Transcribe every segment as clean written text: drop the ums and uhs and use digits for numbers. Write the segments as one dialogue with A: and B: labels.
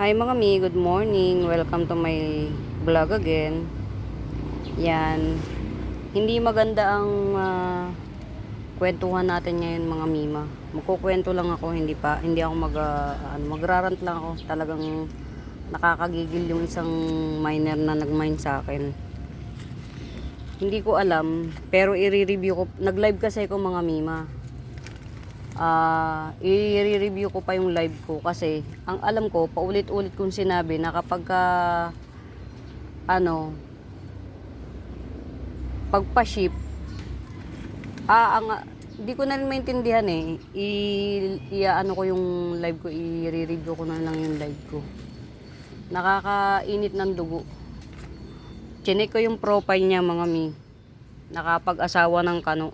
A: Hi mga mi, good morning. Welcome to my vlog again. Yan. Hindi maganda ang kwentuhan natin ngayon mga mima. Magkukwento lang ako, hindi ako magrarant lang ako. Talagang nakakagigil yung isang miner na nag-mine sa akin. Hindi ko alam, pero i-review ko. Nag-live kasi ako mga mima. I-review ko pa yung live ko kasi ang alam ko paulit-ulit kong sinabi na kapag pagpa-ship hindi ko na rin maintindihan ano ko yung live ko, i-review ko na lang yung live ko. Nakakainit ng dugo. Chinek ko yung profile niya mga mi, nakapag-asawa ng kano.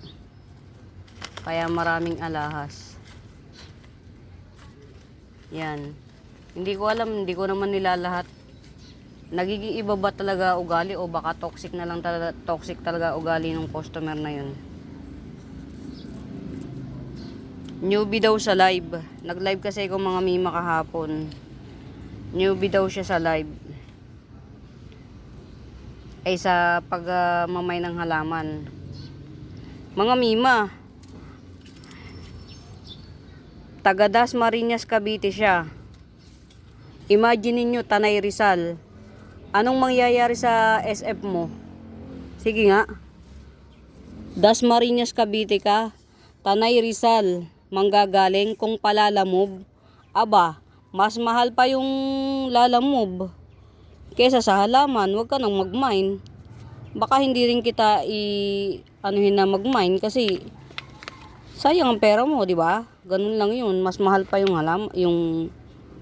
A: Kaya maraming alahas. Yan. Hindi ko alam, hindi ko naman nila lahat. Nagiging iba ba talaga ugali o baka toxic talaga ugali ng customer na yun. Newbie daw sa live. Nag-live kasi ako mga mima kahapon. Newbie daw siya sa live. Ay sa pagmamay ng halaman. Mga mima, taga Dasmariñas, Cavite siya. Imagine niyo Tanay Rizal. Anong mangyayari sa SF mo? Sige nga. Dasmariñas, Cavite ka. Tanay Rizal. Manggagaling kung palalamob. Aba, mas mahal pa yung lalamob kesa sa halaman. Huwag ka nang mag-mine. Baka hindi rin kita anuhin na mag-mine kasi sayang ang pera mo, di ba? Ganun lang yun. Mas mahal pa yung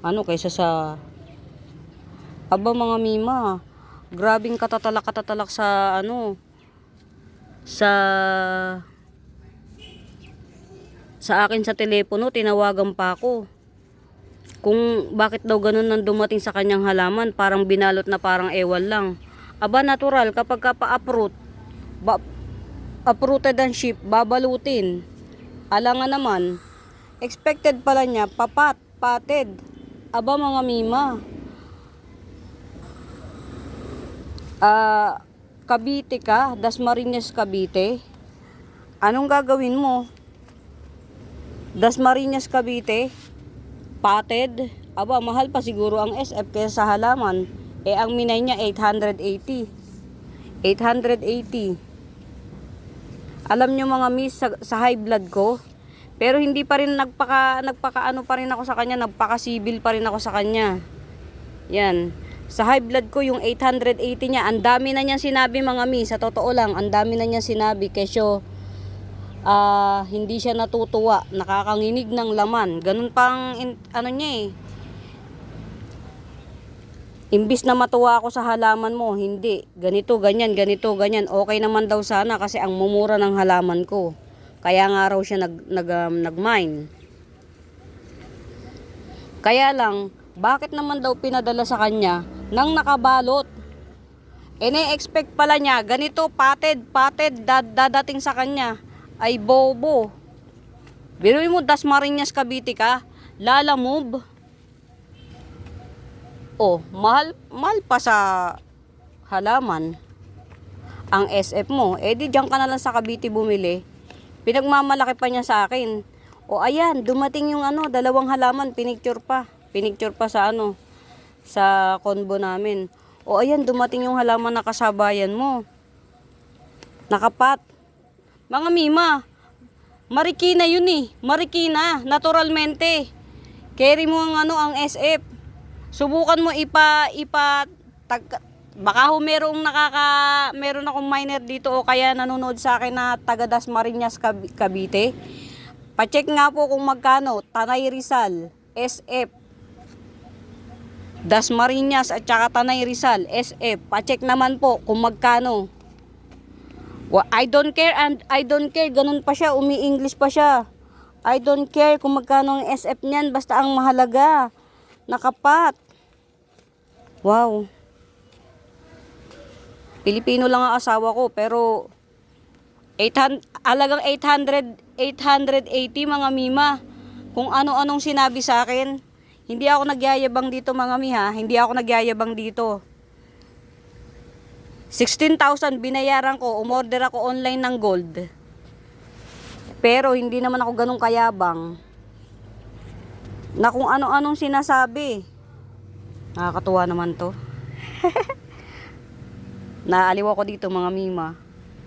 A: kaysa sa aba mga mima. Grabing katatalak sa sa akin sa telepono. Tinawagan pa ako. Kung bakit daw ganun nang dumating sa kanyang halaman, parang binalot na parang ewan lang. Aba natural kapag uprooted ang ship, babalutin. Alangan naman, expected pala niya, patid. Aba mga mima. Cavite ka, Dasmariñas, Cavite. Anong gagawin mo? Dasmariñas, Cavite, patid. Aba, mahal pa siguro ang SF kaysa sa halaman. Ang minay niya 880. 880. Alam nyo mga miss, sa high blood ko, pero hindi pa rin nagpaka-ano pa rin ako sa kanya, nagpaka-civil pa rin ako sa kanya. Yan. Sa high blood ko, yung 880 niya, ang dami na niyang sinabi mga miss, sa totoo lang, ang dami na niyang sinabi, kesyo, hindi siya natutuwa, nakakanginig ng laman. Ganun pang, niya. Imbis na matuwa ako sa halaman mo, hindi. Ganito, ganyan. Okay naman daw sana kasi ang mumura ng halaman ko. Kaya nga raw siya nag-mine. Kaya lang, bakit naman daw pinadala sa kanya nang nakabalot? Na-expect pala niya, ganito, patid, dadating sa kanya. Ay bobo. Biruin mo, Dasmariñas, Cavite ka, lalamove. Mahal pa sa halaman ang SF mo. Di diyan ka na lang sa Cavite bumili. Pinagmamalaki pa niya sa akin. Ayan, dumating yung dalawang halaman, pinicture pa sa sa convo namin. Ayan, dumating yung halaman na kasabayan mo. Nakapat. Mga mima, Marikina yun Marikina, naturalmente. Carry mo ang SF. Subukan mo baka meron akong miner dito o kaya nanonood sa akin na taga Dasmariñas, Cavite. Pa-check nga po kung magkano Tanay Rizal, SF. Dasmariñas at saka Tanay Rizal, SF. Pa-check naman po kung magkano. I don't care, ganun pa siya, umi-English pa siya. I don't care kung magkano ang SF niyan, basta ang mahalaga, nakapat. Wow. Pilipino lang ang asawa ko pero 880 mga mima. Kung ano-anong sinabi sa akin. Hindi ako nagyayabang dito mga mi ha. Hindi ako nagyayabang dito. 16,000 binayaran ko. Umorder ako online ng gold. Pero hindi naman ako ganun kayabang. Na kung ano-anong sinasabi. Nakakatuwa naman to. Naaliw ako dito mga mima.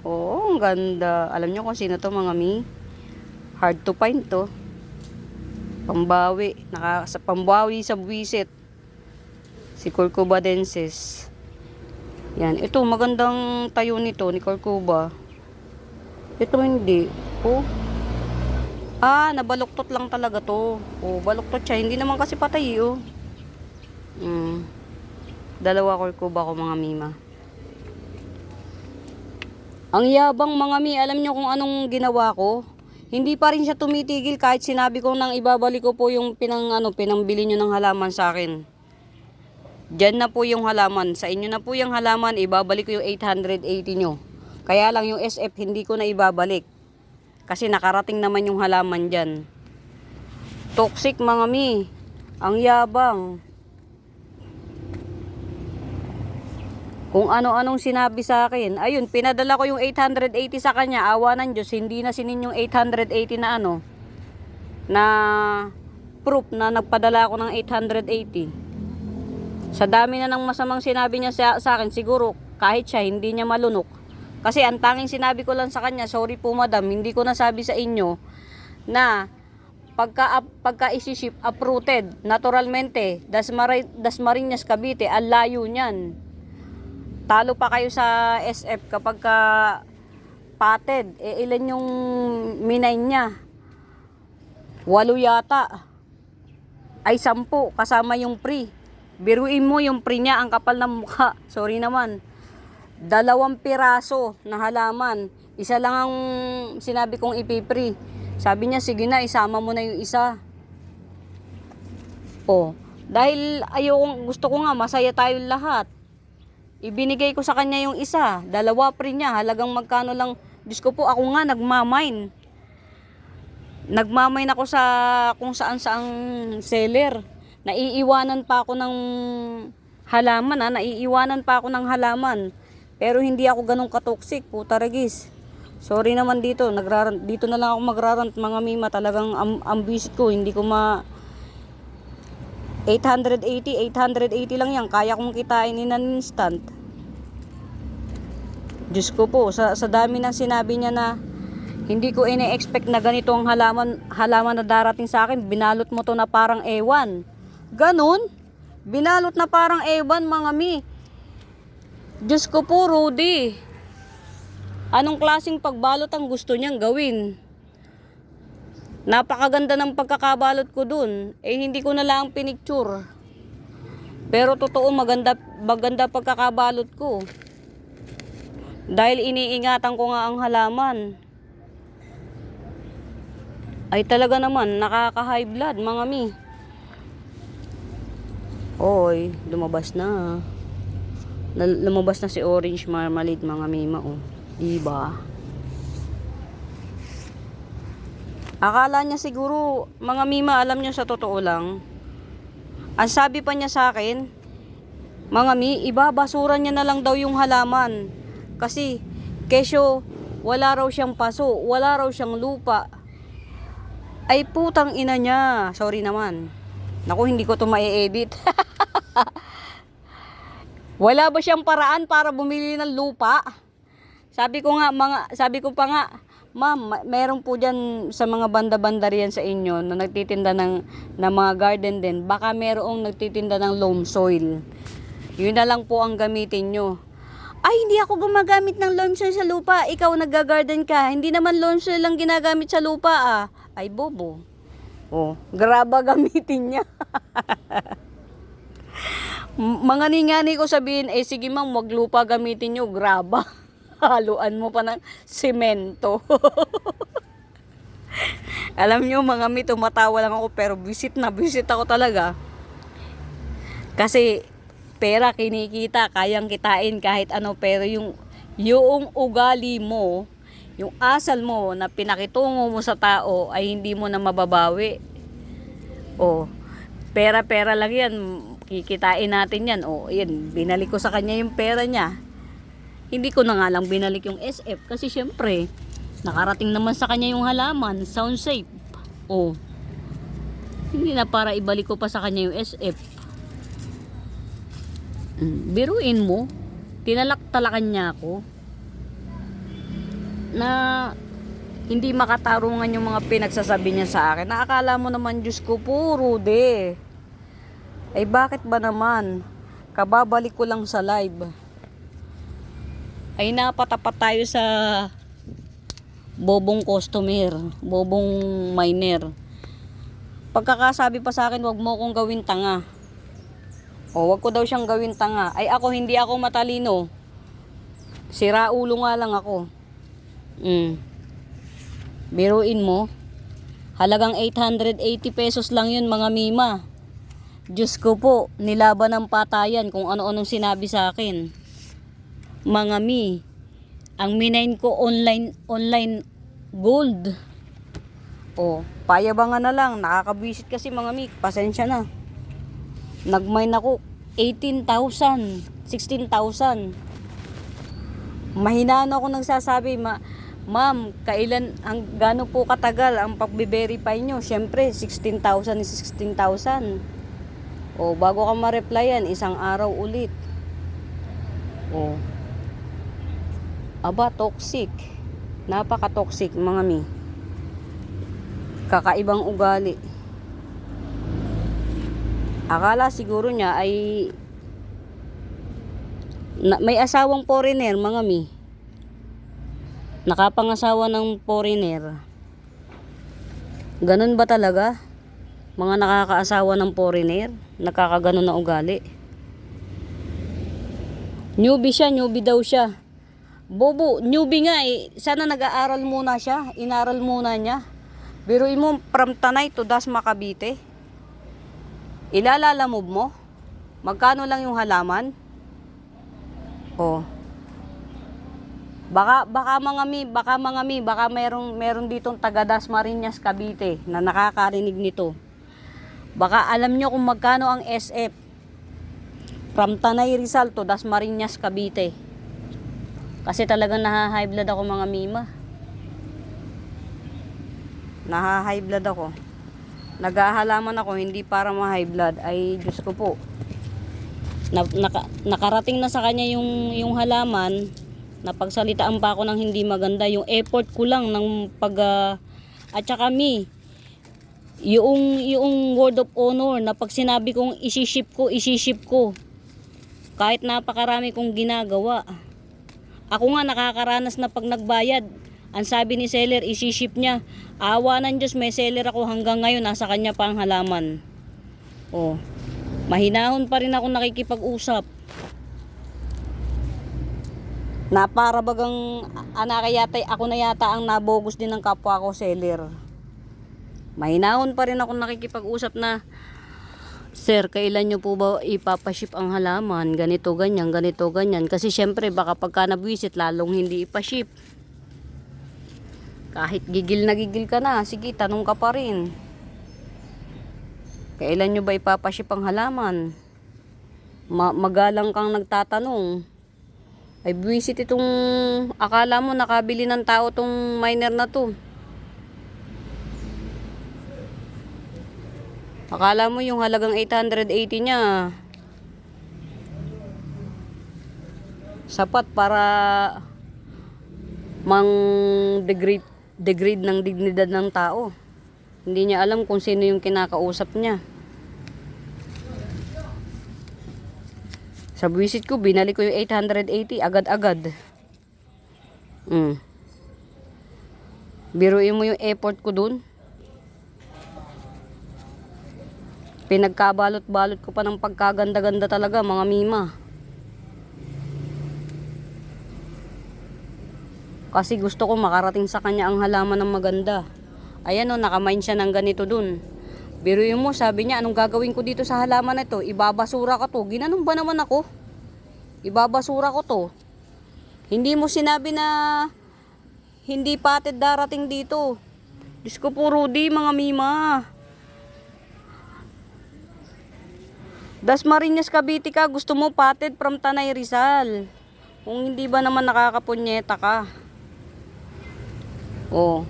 A: Oo, ang ganda. Alam nyo kung sino to mga mi? Hard to find to. Pambawi. Pambawi sa buwisit. Si Curcubadensis. Yan. Ito, magandang tayo nito ni Curcuba. Ito hindi. Oh. Nabaluktot lang talaga to. Oh, baluktot siya. Hindi naman kasi patay, oh. Dalawa Curcuba ko mga mima. Ang yabang mga mi, alam nyo kung anong ginawa ko? Hindi pa rin siya tumitigil kahit sinabi ko nang ibabalik ko po yung pinambili nyo ng halaman sa akin. Diyan na po yung halaman. Sa inyo na po yung halaman, ibabalik ko yung 880 nyo. Kaya lang yung SF hindi ko na ibabalik. Kasi nakarating naman yung halaman dyan. Toxic mga mi. Ang yabang. Kung ano-anong sinabi sa akin. Ayun, pinadala ko yung 880 sa kanya. Awa ng Diyos, hindi na sinin yung 880 na na proof na nagpadala ako ng 880. Sa dami na ng masamang sinabi niya sa akin, siguro kahit siya hindi niya malunok. Kasi ang tanging sinabi ko lang sa kanya, sorry po madam, hindi ko nasabi sa inyo na pagka isi-ship uprooted, naturalmente, Dasmariñas, Cavite, ang layo niyan. Talo pa kayo sa SF kapag patted. Ilan yung minay niya? 8 yata. Ay 10 kasama yung free. Biruin mo yung free niya, ang kapal ng mukha. Sorry naman. 2 piraso na halaman. Isa lang ang sinabi kong ipi-free. Sabi niya, sige na, isama mo na yung isa. Oh, dahil gusto ko nga masaya tayo lahat. Ibinigay ko sa kanya yung isa. 2 free niya. Halagang magkano lang. Diyos ko po, ako nga nagmamine. Nagmamine ako sa kung saan-saang seller. Naiiwanan pa ako ng halaman. Naiiwanan pa ako ng halaman. Pero hindi ako ganun katoksik. Puta regis. Sorry naman dito. Dito na lang ako magrarant mga mima. Talagang ang visit ko. Hindi ko 880 lang yan. Kaya kong kitain in an instant. Diyos ko po, sa dami ng sinabi niya na hindi ko ine-expect na ganito ang halaman na darating sa akin. Binalot mo to na parang ewan. Ganon? Binalot na parang ewan mga mi. Diyos ko po, Rudy. Anong klaseng pagbalot ang gusto niyang gawin? Napakaganda ng pagkakabalot ko dun. Hindi ko na lang pinicture. Pero totoo, maganda pagkakabalot ko. Dahil iniingatan ko nga ang halaman. Ay talaga naman, nakaka-high blood mga mi. Oy, lumabas na. Lumabas na si Orange Marmalade mga mima. Oh. Diba? Akala niya siguro, mga mima, alam niyo sa totoo lang, ang sabi pa niya sa akin, mga mi, ibabasura niya na lang daw yung halaman. Kasi, kesyo, wala raw siyang paso, wala raw siyang lupa. Ay putang ina niya, sorry naman. Naku, hindi ko to ma-edit. Wala ba siyang paraan para bumili ng lupa? Sabi ko pa nga, ma'am, meron po dyan sa mga banda-banda riyan sa inyo na nagtitinda ng mga garden din. Baka merong nagtitinda ng loam soil. Yun na lang po ang gamitin nyo. Ay, hindi ako gumagamit ng loam soil sa lupa. Ikaw nagga-garden ka. Hindi naman loam soil lang ginagamit sa lupa ah. Ay, bobo. Oh, graba gamitin niya. Mga ningani ko sabihin, sige ma'am, wag lupa gamitin nyo. Graba. Haluan mo pa ng semento. Alam nyo mga mi, tumatawa lang ako pero visit ako talaga. Kasi pera kinikita, kayang kitain kahit ano, pero yung ugali mo, yung asal mo na pinakitungo mo sa tao ay hindi mo na mababawi. Oh. pera-pera lang yan. Kikitain natin yan. O, yan. Binalik ko sa kanya yung pera niya. Hindi ko na nga lang binalik yung SF. Kasi syempre, nakarating naman sa kanya yung halaman. Sound safe. O, hindi na para ibalik ko pa sa kanya yung SF. Biruin mo, tinalak-talakan niya ako na hindi makatarungan yung mga pinagsasabi niya sa akin. Nakakala mo naman, Diyos ko po, Rude. Ay bakit ba naman? Kababalik ko lang sa live. Ay napatapat tayo sa bobong customer, bobong miner. Pagkakasabi pa sa akin, wag mo akong gawin tanga. O, wag ko daw siyang gawin tanga. Ay ako, hindi ako matalino. Sira ulo nga lang ako. Biruin mo. Halagang 880 pesos lang yun, mga mima. Diyos ko po, nilaban ng patayan kung ano-anong sinabi sa akin. Mga mi, ang minain ko online gold. O, payabangan na lang. Nakakabwisit kasi mga mi. Pasensya na. Nagmine ako 18,000, 16,000. Mahinaan ako nagsasabi, ma'am, kailan, gaano po katagal ang pag-verify nyo? Siyempre, 16,000 is 16,000. O, bago ka ma-replyan, isang araw ulit. O, aba, toxic. Napaka-toxic, mga mi. Kakaibang ugali. Akala siguro niya ay may asawang foreigner, mga mi. Nakapangasawa ng foreigner. Ganun ba talaga? Mga nakakaasawa ng foreigner, nakakaganon na ugali. Newbie siya, newbie daw siya. Bobo, newbie nga eh. Sana nag-aaral muna siya, inaral muna niya. Biruin mo, from Tanay to Dasma, Cavite. Ilalalamove mo? Magkano lang yung halaman? Oh. Baka mga mi, baka meron ditong taga Dasmariñas, Cavite na nakakarinig nito. Baka alam nyo kung magkano ang SF from Tanay Rizal to Dasmariñas, Cavite. Kasi talagang naha-high blood ako, mga mima. Naha-high blood ako. Naghahalaman ako hindi para ma-high blood. Ay Diyos ko po. Nakarating na sa kanya yung halaman. Napagsalitaan pa ako ng hindi maganda. Yung effort ko lang ng at saka yung word of honor na pag sinabi kong isiship ko. Kahit napakarami kong ginagawa. Ako nga nakakaranas na pag nagbayad. Ang sabi ni seller, isiship niya. Awa ng Diyos, may seller ako hanggang ngayon. Nasa kanya pa ang halaman. Oh, mahinahon pa rin ako nakikipag-usap. Na para bagang ako na yata ang nabogus din ng kapwa ko seller. Mahinahon pa rin ako nakikipag-usap na, sir, kailan nyo po ba ipapaship ang halaman? Ganito, ganyan, ganito, ganyan. Kasi syempre baka pagka nabwisit lalong hindi ipaship. Kahit gigil na gigil ka na, sige, tanong ka pa rin. Kailan nyo ba ipapaship ang halaman? Magalang kang nagtatanong. Ay buwisit itong, akala mo nakabili ng tao tong miner na to. Akala mo yung halagang 880 niya sapat para degrade ng dignidad ng tao. Hindi niya alam kung sino yung kinakausap niya. Sa buwisit ko, binalik ko yung 880 agad-agad. Biruin mo yung effort ko dun. Pinagkabalot-balot ko pa ng pagkaganda-ganda talaga, mga mima. Kasi gusto ko makarating sa kanya ang halaman ng maganda. Ayan o, nakamain siya ng ganito dun. Biruin mo, sabi niya, anong gagawin ko dito sa halaman na ito? Ibabasura ko to. Ginanong ba naman ako? Ibabasura ko to. Hindi mo sinabi na hindi patid darating dito. Diyos ko po, Rudy, mga mima. Dasmariñas Cavite ka, gusto mo patid from Tanay Rizal. Kung hindi ba naman nakakapunyeta ka. Oh.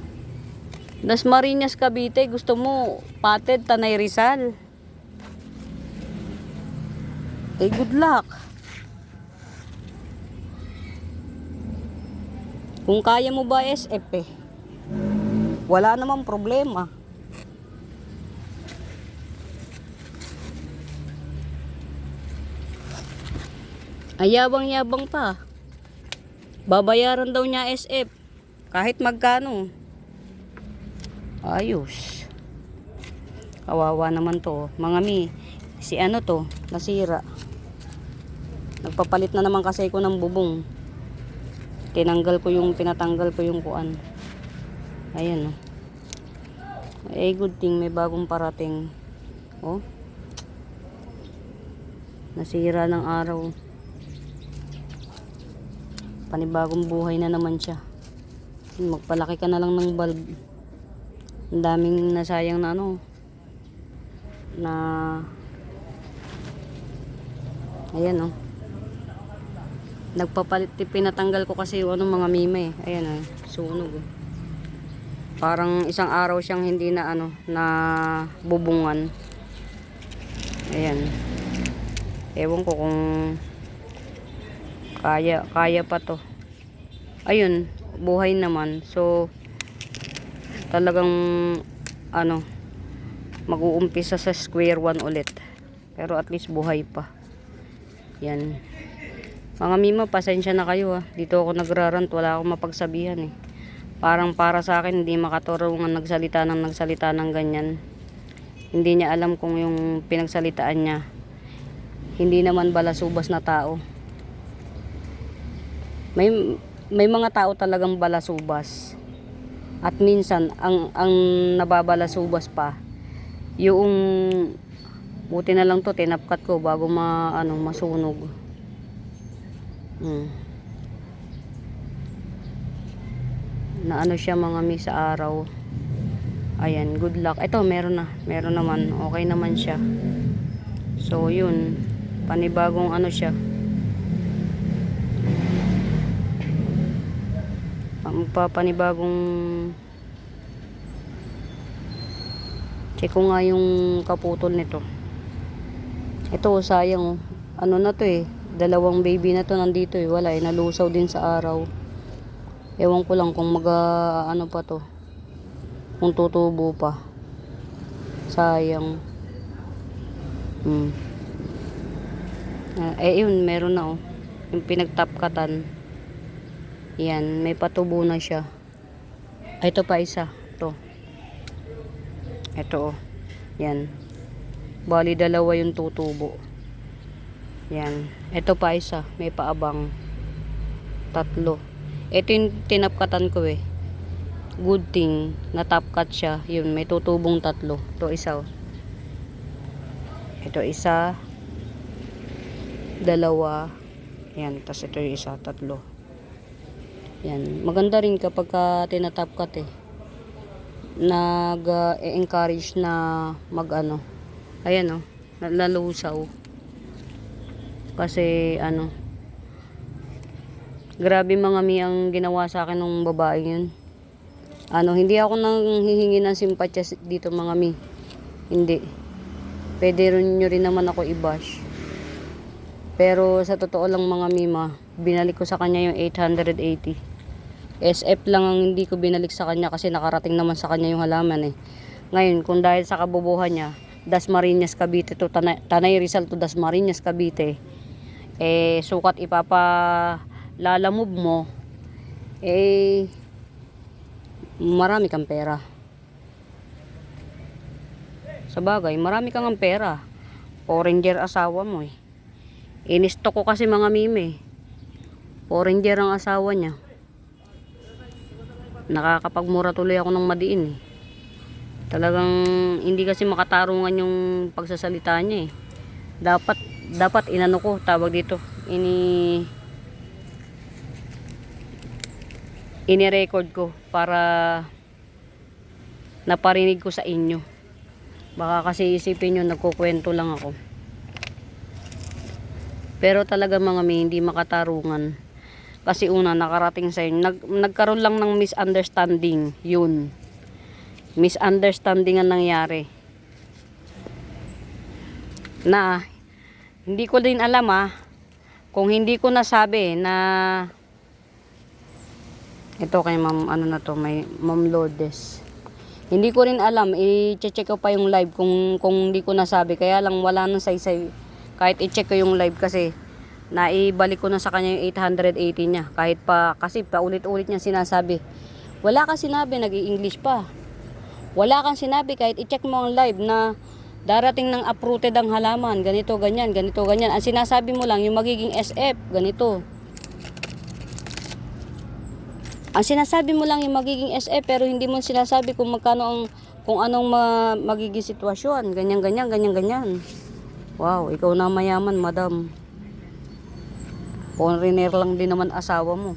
A: Dasmariñas Cavite, gusto mo patid Tanay Rizal. Eh, good luck. Kung kaya mo ba SF wala namang problema. Ayabang-yabang pa. Babayaran daw niya SF kahit magkano. Ayos. Kawawa naman to. Mga mi, si ano to, nasira. Nagpapalit na naman kasi ko ng bubong. Pinatanggal ko yung kuan. Ayan, oh. Eh, good thing may bagong parating. Oh. Nasira ng araw. Panibagong buhay na naman siya. Magpalaki ka na lang ng bulb. Ang daming nasayang na ano. Na ayan, oh. Pinatanggal ko kasi yung ano, mga mime. Ayan, oh. Sunog, oh. Parang isang araw siyang hindi na ano, na bubungan. Ayan. Ewan ko kung kaya pa to. Ayun, buhay naman. So talagang ano, mag-uumpisa sa square one ulit. Pero at least buhay pa. Yan. Mga mima, pasensya na kayo ha. Dito ako nagrarant, wala akong mapagsabihan eh. Parang para sa akin, hindi makaturungan nagsalita ng ganyan. Hindi niya alam kung yung pinagsalitaan niya. Hindi naman balasubas na tao. May mga tao talagang balasubas. At minsan, ang nababalasubas pa, yung buti na lang to, tinapkat ko bago masunog. Na ano siya mga mi sa araw. Ayan, good luck. Ito, meron naman, okay naman siya. So yun, panibagong ano siya, panibagong check ko nga yung kaputol nito. Ito, sayang oh. Ano na to eh, dalawang baby na to nandito eh, wala eh, nalusaw din sa araw. Ewan ko lang kung ano pa to, kung tutubo pa. Sayang. Yun, meron na oh, yung pinagtapkatan. Yan, may patubo na siya. Ito pa isa, ito oh, yan. Bali dalawa yung tutubo. Yan, ito pa isa, may paabang. 3. Ito yung tinapkatan ko eh. Good thing, natapkat siya. Yun, may tutubong 3. Ito isa oh. Ito isa, 2. Yan, tas ito yung isa, 3. Yan, maganda rin kapag tinatapkat eh. Nag-encourage na mag-ano. Ayan oh, nalusaw. Kasi ano, grabe mga mi ang ginawa sa akin ng babae yun. Ano, hindi ako nang hihingi ng simpatya dito mga mi. Hindi. Pwede rin nyo rin naman ako i-bash. Pero sa totoo lang mga mima, binalik ko sa kanya yung 880. SF lang ang hindi ko binalik sa kanya kasi nakarating naman sa kanya yung halaman eh. Ngayon, kung dahil sa kabubuhan niya, Dasmariñas Cavite to Tanay Rizal to Dasmariñas Cavite, eh sukat ipapalalamove mo, eh marami kang pera. Sa bagay, marami kang pera. Foreigner asawa mo eh. Inisto ko kasi mga mime. Foreigner ang asawa niya. Nakakapagmura tuloy ako ng madiin eh. Talagang hindi kasi makatarungan yung pagsasalita niya eh. Dapat inano ko, tawag dito, ini-record ko para naparinig ko sa inyo. Baka kasi isipin nyo nagkukwento lang ako. Pero talaga mga mi, hindi makatarungan. Kasi una, nakarating sa inyo. Nagkaroon lang ng misunderstanding. Yun. Misunderstanding ang nangyari. Na, hindi ko din alam kung hindi ko nasabi na ito kay ma'am, ano na to, may ma'am Lourdes. Hindi ko rin alam, i-check ko pa yung live kung hindi ko nasabi. Kaya lang wala nang saysay. Kahit i-check ko yung live kasi naibalik ko na sa kanya yung 880 niya. Kahit pa, kasi paulit-ulit niya sinasabi. Wala kang sinabi, nag-i-English pa. Wala kang sinabi, kahit i-check mo ang live na darating ng uprooted ang halaman. Ganito, ganyan, ganito, ganyan. Ang sinasabi mo lang, yung magiging SF, ganito. Ang sinasabi mo lang yung magiging SF pero hindi mo sinasabi kung magkano kung anong magiging sitwasyon. Ganyan, ganyan, ganyan, ganyan. Wow, ikaw na mayaman, madam. Foreigner lang din naman asawa mo.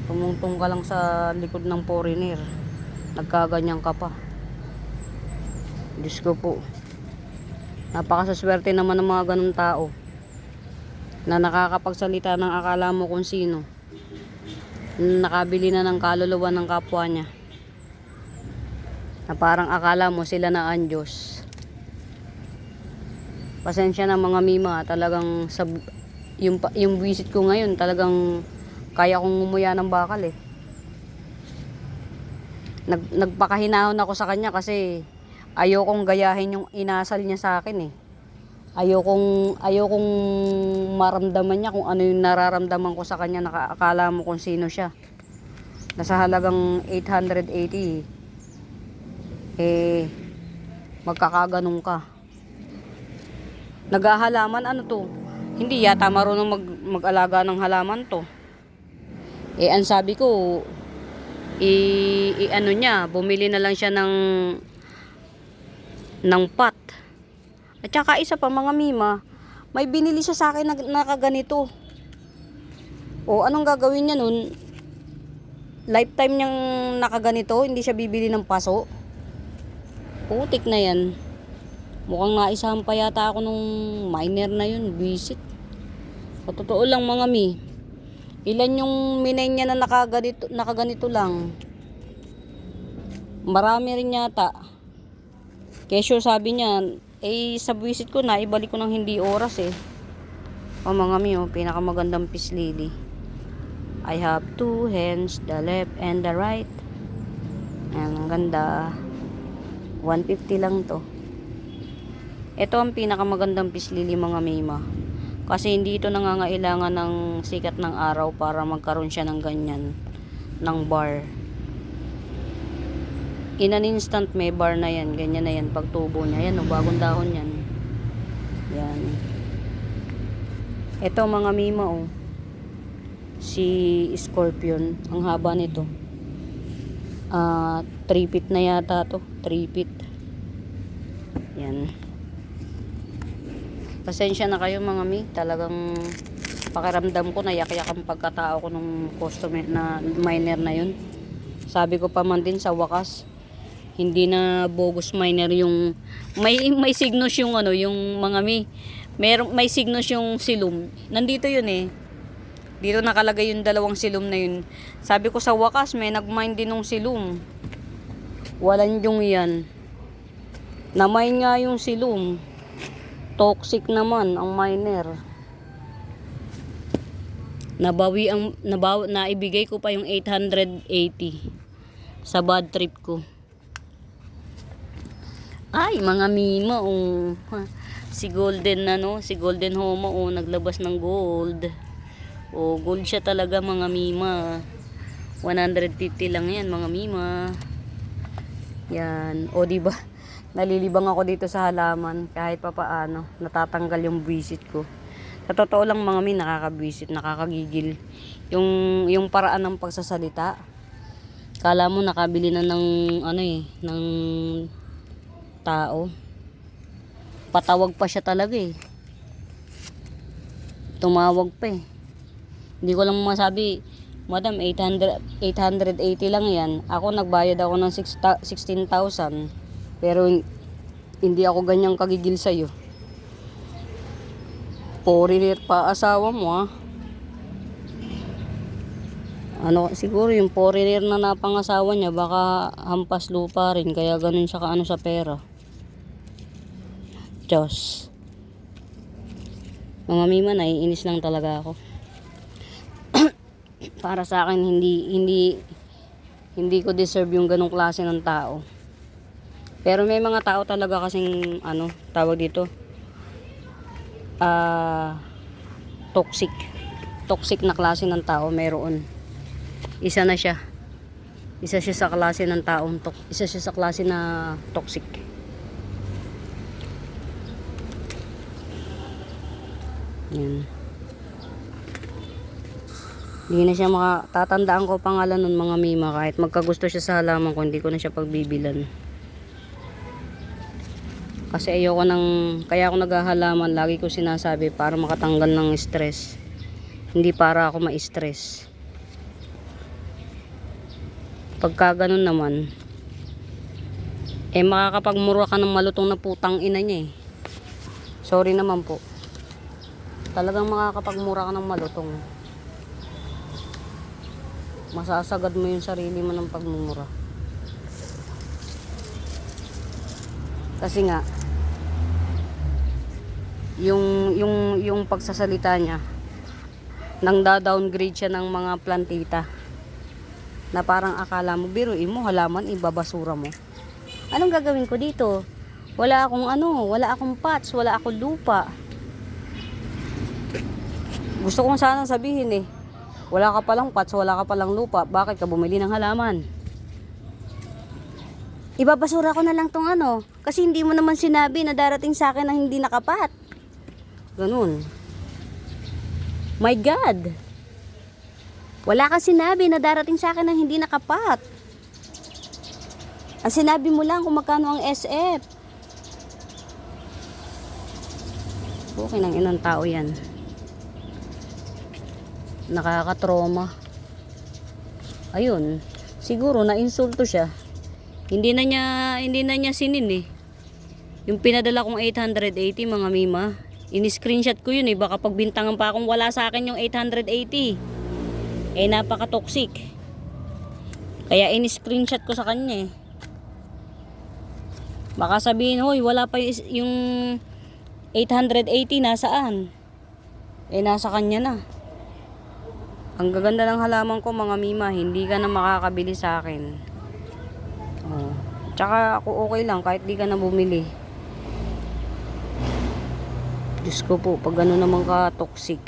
A: Tumungtong ka lang sa likod ng foreigner. Nagkaganyan ka pa. Diyos ko po. Napakasaswerte naman ng mga ganun tao na nakakapagsalita ng akala mo kung sino. Nakabili na ng kaluluwa ng kapwa niya. Na parang akala mo sila na ang Diyos. Pasensya na mga mima, talagang yung visit ko ngayon, talagang kaya kong ngumuya ng bakal eh. Nagpakahinahon ako sa kanya kasi ayokong gayahin yung inasal niya sa akin eh. Ayokong maramdaman niya kung ano yung nararamdaman ko sa kanya, nakakala mo kung sino siya. Nasa halagang 880 magkakaganong ka. Naghahalaman, ano to? Hindi yata marunong mag-alaga ng halaman to. Ang sabi ko, ano niya, bumili na lang siya ng pot. At saka isa pa mga mima, may binili siya sa akin na nakaganito. O anong gagawin niya nun? Lifetime niyang nakaganito, hindi siya bibili ng paso. Putik na yan. Mukhang naisahan pa yata ako nung miner na yun, visit. Sa totoo lang mga mi, ilan yung minay niya na nakaganito lang. Marami rin yata. Kesyo sabi niya, sa visit ko na, ibalik ko ng hindi oras eh. O mga mi, pinakamagandang peace lily. I have two hands, the left and the right. Ang ganda. 150 lang to. Ito ang pinakamagandang peace lily mga mima. Kasi hindi ito nangangailangan ng sikat ng araw para magkaroon siya ng ganyan. Ng bar. In an instant may bar na yan. Ganyan na yan pagtubo niya. Yan bagong dahon yan. Yan. Ito mga mima si Scorpion. Ang haba nito. 3 feet na yata to. 3 feet. Yan. Pasensya na kayo mga mi. Talagang pakiramdam ko nayak-yak ang pagkatao ko nung customer na miner na yun. Sabi ko pa man din sa wakas, hindi na bogus miner yung may signos yung yung mga mi. May signos yung silum. Nandito yun eh. Dito nakalagay yung 2 silum na yun. Sabi ko sa wakas may nag-mine din ng silum. Walang yung yan. Na-mine nga yung silum. Toxic naman ang miner. Naibigay ko pa yung 880 sa bad trip ko. Ay, mga mima si Golden si Golden Homo naglabas ng gold. Gold siya talaga mga mima. 150 lang yan mga mima. Yan. Diba? Nalilibang ako dito sa halaman kahit papaano. Natatanggal yung visit ko. Sa totoo lang mga mi, nakaka-visit, nakakagigil. Yung paraan ng pagsasalita. Kala mo nakabili na ng ng tao. Patawag pa siya talaga eh. Tumawag pa eh. Hindi ko lang masabi, madam, 880 lang yan. Ako nagbayad ako ng 16,000. Pero hindi ako ganyang kagigil sa'yo. Foreigner pa asawa mo ah. Ano, siguro yung foreigner na napangasawa niya, baka hampas lupa rin, kaya ganun siya kaano sa pera. Diyos. Mga mima, naiinis lang talaga ako. Para sa akin, hindi ko deserve yung ganung klase ng tao. Pero may mga tao talaga kasing, ano, tawag dito, toxic. Toxic na klase ng tao, meron. Isa na siya. Isa siya sa klase ng taong isa siya sa klase na toxic. Yan. Hindi na siya tatandaan ko pangalan nun mga mima, kahit magkagusto siya sa halaman ko, hindi ko na siya pagbibilan. Kasi kaya ako naghahalaman, lagi ko sinasabi para makatanggal ng stress. Hindi para ako ma-stress. Pagka ganun naman, makakapagmura ka ng malutong na putang ina niya eh. Sorry naman po. Talagang makakapagmura ka ng malutong. Masasagad mo yung sarili mo ng pagmumura. Kasi nga, yung pagsasalita niya, nang da-downgrade siya ng mga plantita. Na parang akala mo, biruin mo, halaman, ibabasura mo. Anong gagawin ko dito? Wala akong pots, wala akong lupa. Gusto kong sana sabihin eh, wala ka palang pots, wala ka palang lupa, bakit ka bumili ng halaman? Ibabasura ko na lang tong kasi hindi mo naman sinabi na darating sa akin na hindi nakapat. Ganun. My God! Wala kang sinabi na darating sa akin na hindi nakapat. Ang sinabi mo lang kung magkano ang SF. Okay nang inang tao yan. Nakakatroma. Ayun, siguro na-insulto siya. Hindi na niya sinin eh. Yung pinadala kong 880 mga mima, in-screenshot ko yun eh, baka pagbintangan pa akong wala sa akin yung 880. Napaka-toxic. Kaya in-screenshot ko sa kanya eh. Baka sabihin, hoy, wala pa yung 880 nasaan? Nasa kanya na. Ang gaganda ng halaman ko mga mima, hindi ka na makakabili sa akin. Oh. Tsaka ako okay lang kahit di ka na bumili. Diyos ko po, pag gano'n naman ka toxic.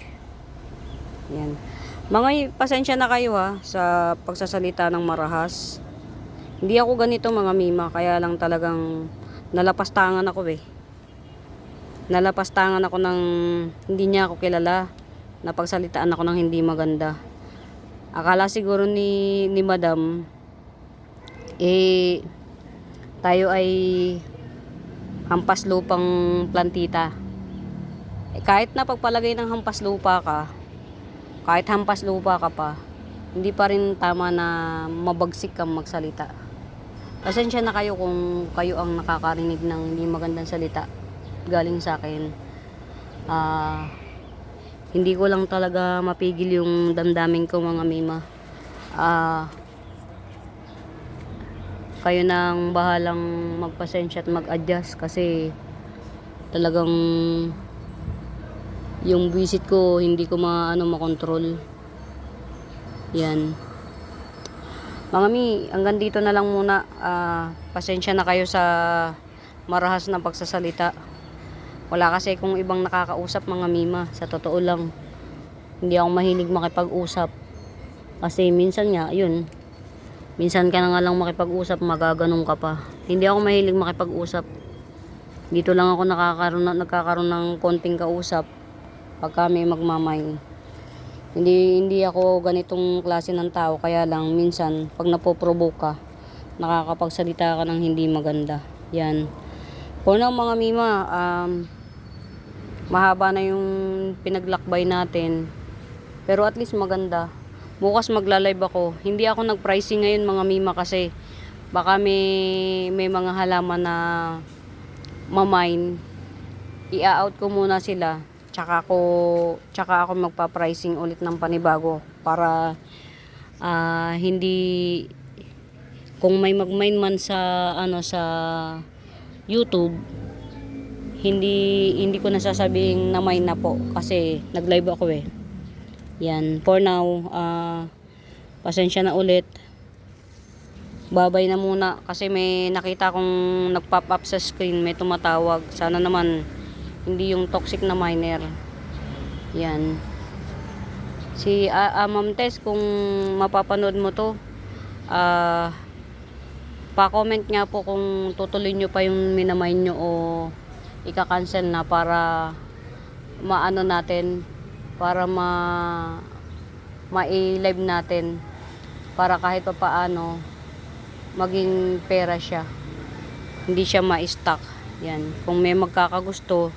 A: Yan. Mga pasensya na kayo sa pagsasalita ng marahas. Hindi ako ganito mga mima, kaya lang talagang nalapastangan ako eh. Nalapastangan ako ng hindi niya ako kilala. Napagsalitaan ako ng hindi maganda. Akala siguro ni madam tayo ay hampas lupang plantita. Kahit na pagpalagay ng hampas lupa ka, kahit hampas lupa ka pa, hindi pa rin tama na mabagsik kang magsalita. Pasensya na kayo kung kayo ang nakakarinig ng hindi magandang salita galing sa akin. Hindi ko lang talaga mapigil yung damdamin ko mga mima. Kayo nang bahalang magpasensya at mag-adjust kasi talagang yung visit ko hindi ko makontrol. Yan. Mga mi, hanggang dito na lang muna. Pasensya na kayo sa marahas na pagsasalita. Wala kasi kung ibang nakakausap mga mima. Sa totoo lang, hindi ako mahilig makipag-usap. Kasi minsan nga, yun, minsan ka na nga lang makipag-usap, magaganong ka pa. Hindi ako mahilig makipag-usap. Dito lang ako nagkakaroon ng konting kausap pag kami magmamay. Hindi ako ganitong klase ng tao, kaya lang minsan pag napoprovoke ka, nakakapagsalita ka ng hindi maganda. Yan. For now mga mima, mahaba na yung pinaglakbay natin, pero at least maganda. Bukas magla-live ako. Hindi ako nag-pricing ngayon mga mima kasi baka may mga halaman na mamine. I-out ko muna sila. tsaka ako magpa-pricing ulit ng panibago para hindi, kung may mag-mine man sa sa YouTube, hindi ko nasasabing na mine na po kasi nag-live ako eh. Yan, for now, pasensya na ulit. Babay na muna kasi may nakita kong nag-pop up sa screen, may tumatawag. Sana naman hindi yung toxic na miner. Yan. Si Ma'am Tess, kung mapapanood mo to, pa-comment nga po kung tutuloy nyo pa yung minamine nyo o ika-cancel na para maano natin, para ma-live natin, para kahit pa paano maging pera siya, hindi siya ma-stock. Yan, kung may magkakagusto,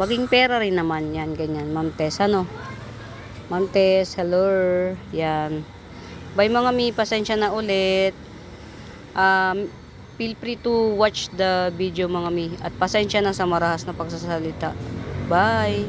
A: maging pera rin naman yan, ganyan. Ma'am Tess, ano? Ma'am Tess, hello. Yan. Bye mga mi, pasensya na ulit. Feel free to watch the video mga mi. At pasensya na sa marahas na pagsasalita. Bye!